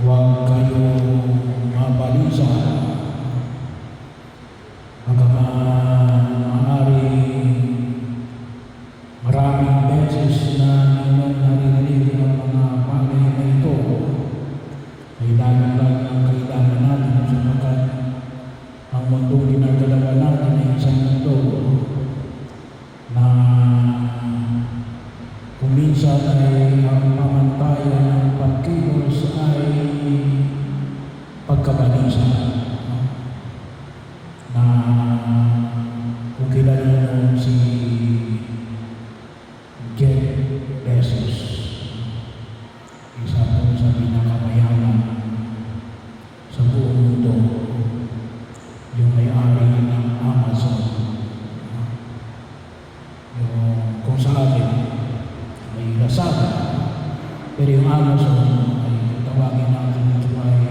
Huwag kayong mabalisa. Bagaman maaaring maraming beses na inyong naririnig ang mga bagay na ito, ay dagdag ng kailangan natin sapagkat ang mundong ginagalawan natin ay isang mundo na kung minsan ay ang pamantayan ng pagkilos ay pagkabalisa. Na kung kilala mo si Jeff Bezos, isa po sa pinakamayaman sa buong mundo, yung may-ari ng Amazon, yung kung sa atin may Lazada, pero yung Amazon ay tawagin natin ito ay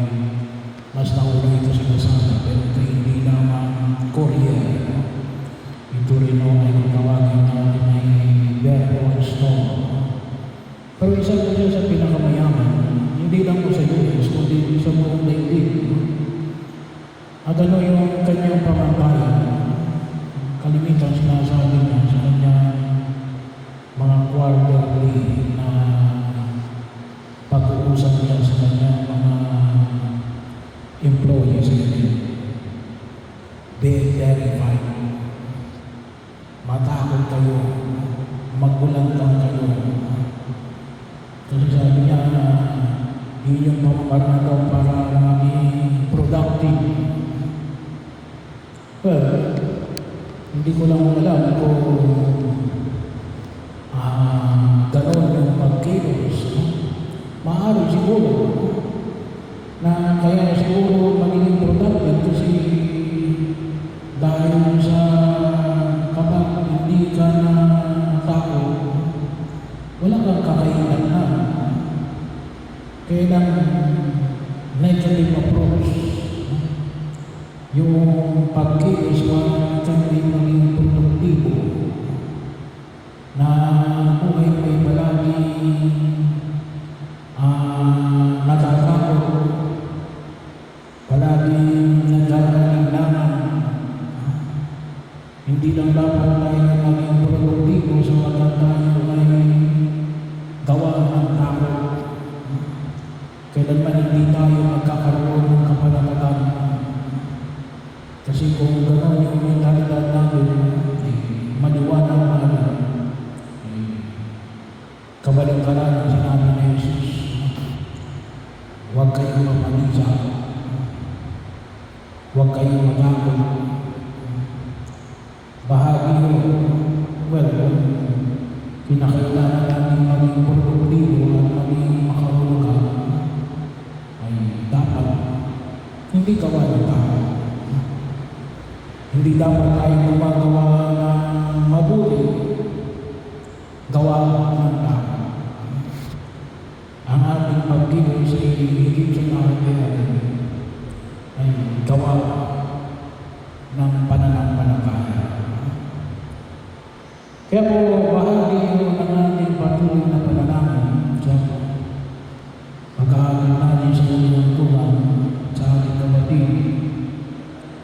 mas nauna ito si Lazada, pero ito hindi lamang courier. Ito rin ay tawagin natin ay Verbo Store. Pero isa po siya sa pinakamayaman, hindi lang po sa US, kundi sa buong daigdig. At ano yung kanyang pamantayan? Kalimitan sinasabi niya sa kanyang mga quarterly na pag-uusap niya sa kanyang mga employees. Be verified. Matakot kayo, magulantang kayo. Kasi sabi niya na yun yung pamamaraan daw para maging productive. Well, hindi ko lang alam kung gano'n yung pagkilos. Maaari siguro na kaya siguro magiging productive kasi dahil sa kapag hindi ka na tao, wala kang kakainan na. Kaya lang negative approach. Yung pagkilos kang maging produktibo na buhay mo ay palagi natatakot, palagi nagkakalinlangan. Hindi lang dapat tayo maging produktibo sapagkat tayo ay gawa ng takot. Kailanman hindi tayo magkakaroon ng kapalapatan. Kasi kung gano'n yung mentalidad natin, maliwanag na naman. Kabaligtaran ang sinabi ni Jesus, huwag kayong mapanisa, huwag kayong matakot. Bahagi yun, well, kinakailangan natin maging produktibo at maging makahulugan ay dapat hindi gawa ng tao. Hindi dapat tayo gumagawa ng mabuti, gawa ng tao. Ang ating pagkilos ay higit sa natin ay gawa ng pananampalataya. Kaya po, bahagi yun ng ating patuloy na panalangin sa pag-aaral natin sa kanyang tuwan sa ating kapatid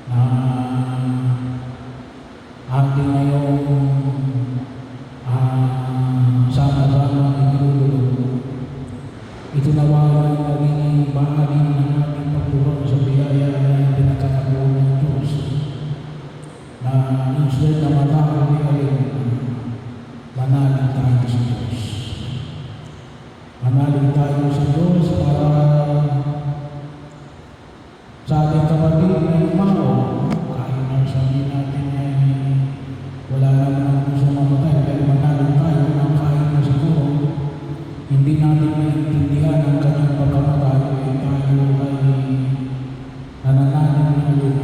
na ating ngayong sama-sama inululog. Itinawagan na magiging bahagi ng ating pagtulong sa biyaya na pinagkakaroon ng Diyos na instead na matakot ni Alin, manalig tayo sa Diyos. Manalig tayo sa Diyos para sa ating kapatid na umao, kahit na sabihin natin ay wala naman ang gusto mamatay, pero manalig tayo ng kahit na siguro hindi natin maintindihan ang kanyang pagkamatay, ay tayo ay nananalig na yun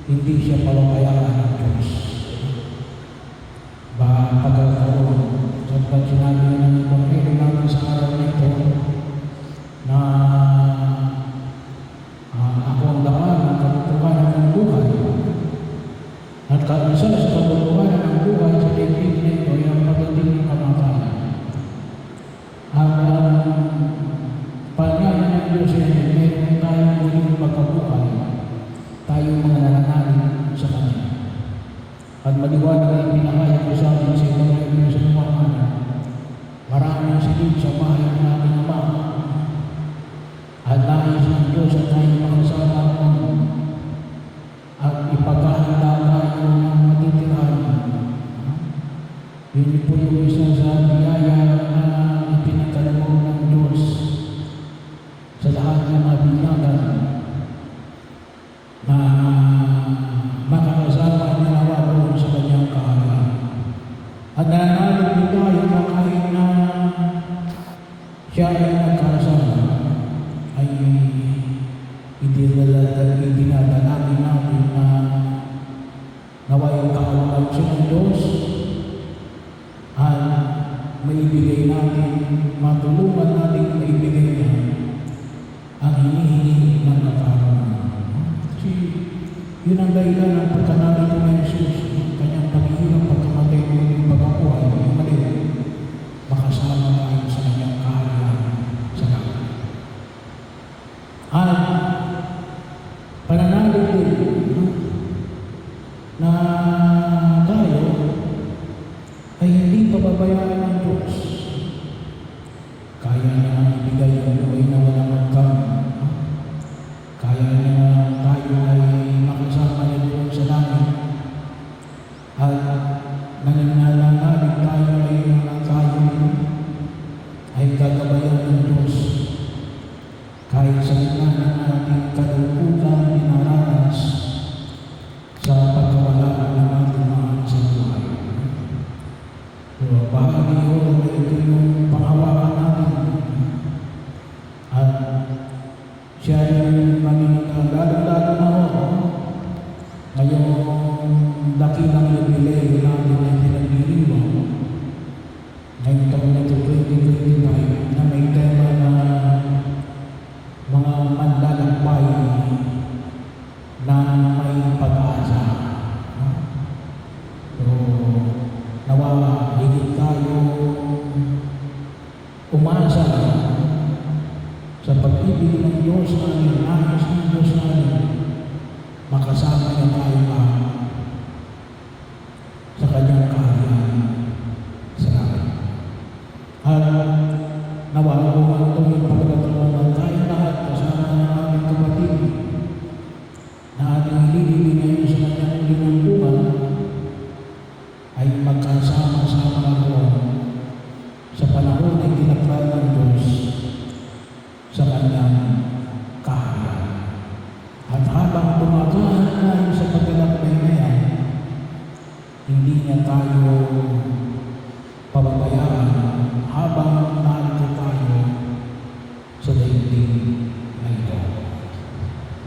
hindi siya palabayaan ng Diyos. Yun po yung isa sa biyaya na ipinagkaloob ng Diyos sa lahat ng mga binagan na makakasama niya nawa doon sa kanyang kaharian. At nananalig din tayo na kahit na siya ay nagkasama, ay idinadalangin natin na nawa yung kaawaan siya ng Diyos at maibigay natin, matulungan natin maibigay niya ang hinihingi ng katawan. Kasi yun ang dahilan ng pagkanalit ng Jesus, kanyang paghihirap, pagkamatay mo yung pagkakuhay, yung mali, makasama tayo sa kanyang kaharian sa langit. At pananalig din na tayo ay hindi pababayaan ng Diyos. Kaya niya ibigay ang buhay na walang hanggan. Kaya niya tayo ay makasama niya doon sa langit. At nananalig tayo ay tayo ay gagabayan ng Diyos. Kahit sa gitna ng ating kalungkutan dinaranas sa pagkawala ng ating mahal sa buhay. Bahagi yun na ito yung panghawakan natin. At siya yung lalo-lalo na ako. Ngayong dakilang jubileo natin ay pinagdiriwang. Ngayong taon na ito, 2025, na may tema na mga manlalakbay na may pag-asa. So, nawa higit tayo umasa sa pag-ibig ng Diyos namin, nais ng Diyos namin, makasama niya tayo sa kanyang kaharian sa langit. At nawa kung ano yung pagkatulungan tayo lahat kasama ng aming kapatid na ating ililibig ngayon sa kanyang linungkuhan ay magkasama-sama ako sa panahon ng tinaklan ng Diyos sa kanyang